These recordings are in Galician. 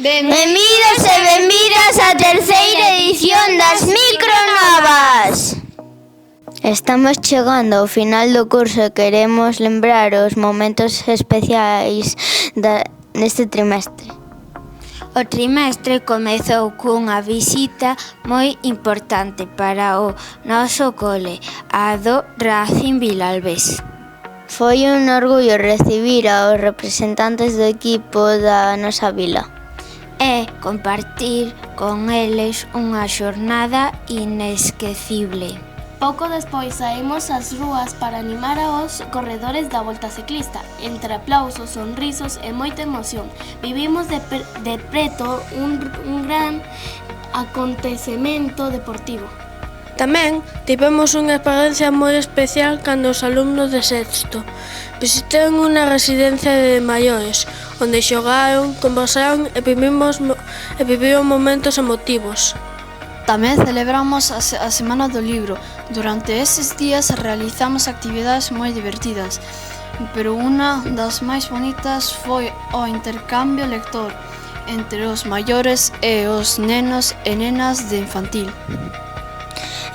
Benvidos e benvidas á terceira edición das Micronovas. Estamos chegando ao final do curso e queremos lembrar os momentos especiais neste trimestre. O trimestre comezou cunha visita moi importante para o noso cole, a do Racing Vilalbés. Foi un orgullo recibir aos representantes do equipo da nosa vila. E compartir con eles unha xornada inesquecible. Pouco despois saímos ás rúas para animar aos corredores da Volta Ciclista. Entre aplausos, sonrisos e moita emoción, vivimos de preto un gran acontecemento deportivo. Tamén tivemos unha experiencia moi especial cando os alumnos de sexto visitaron unha residencia de maiores, onde xogaron, conversaron e viviron momentos emotivos. Tamén celebramos a Semana do Libro. Durante eses días realizamos actividades moi divertidas, pero unha das máis bonitas foi o intercambio lector entre os maiores e os nenos e nenas de infantil.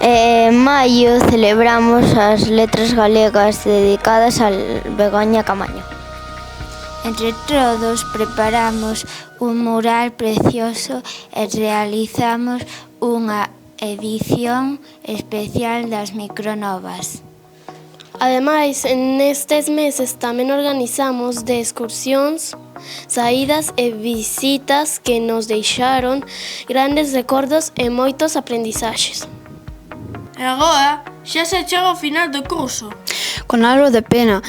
En maio celebramos as letras galegas dedicadas a Begoña Camaño. Entre todos preparamos un mural precioso e realizamos unha edición especial das Micronovas. Ademais, nestes meses tamén organizamos de excursións, saídas e visitas que nos deixaron grandes recordos e moitos aprendizaxes. E agora xa se chega ao final do curso. Con algo de pena,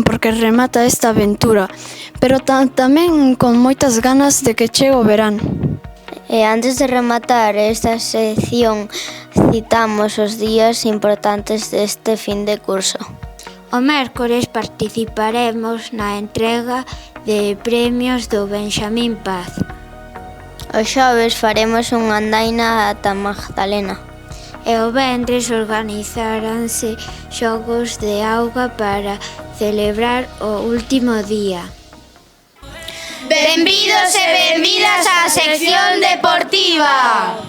porque remata esta aventura, pero tamén con moitas ganas de que chegue o verán. E antes de rematar esta sección, citamos os días importantes deste fin de curso. O mércores participaremos na entrega de premios do Benxamín Paz. O xoves faremos unha andaina ata Magdalena. E o venres organizaranse xogos de auga para celebrar o último día. Benvidos e benvidas á sección deportiva.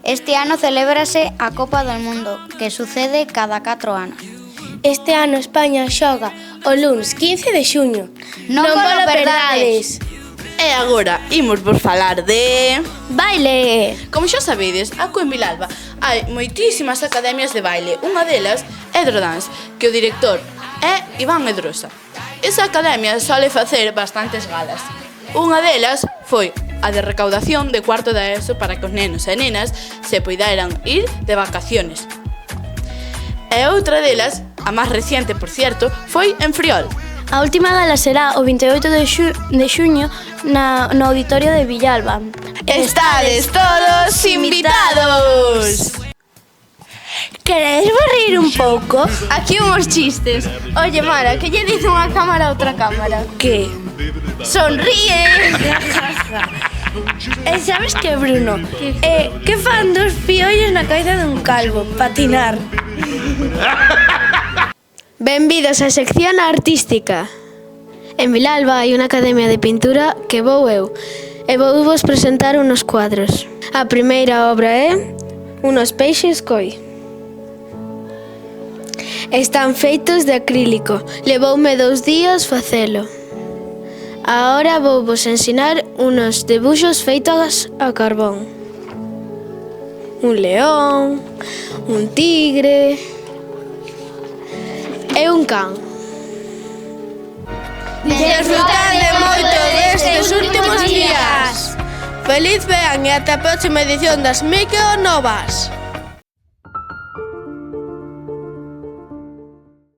Este ano celébrase a Copa do Mundo, que sucede cada 4 anos. Este ano España xoga o luns 15 de xuño. Non vos perdades! E agora imos vos falar de... Baile! Como xa sabedes, aquí en Vilalba hai moitísimas academias de baile. Unha delas é Drodance, que o director é Iván Medrosa. Esa academia sole facer bastantes galas. Unha delas foi a de recaudación de cuarto da ESO para que os nenos e nenas se poidaran ir de vacaciones. E outra delas, a máis reciente, por cierto, foi en Friol. A última gala será o 28 de xuño no Auditorio de Villalba. Estades todos invitados! Queredes reír un pouco? Aquí uns chistes. Oye, Mara, que lle dice unha cámara a outra cámara? Que? Sonríe! E sabes que, Bruno? Que fan dos piollos na cabeza dun calvo? Patinar. Benvidos á sección artística. En Vilalba hai unha academia de pintura que vou eu e vou vos presentar unos cuadros. A primeira obra é Unos peixes coi. Están feitos de acrílico. Levoume 2 días facelo. Agora vou vos ensinar unos debuxos feitos a carbón. Un león, un tigre e un can. Desfrutade moito destes últimos días. Feliz verán e ata a próxima edición das Micronovas.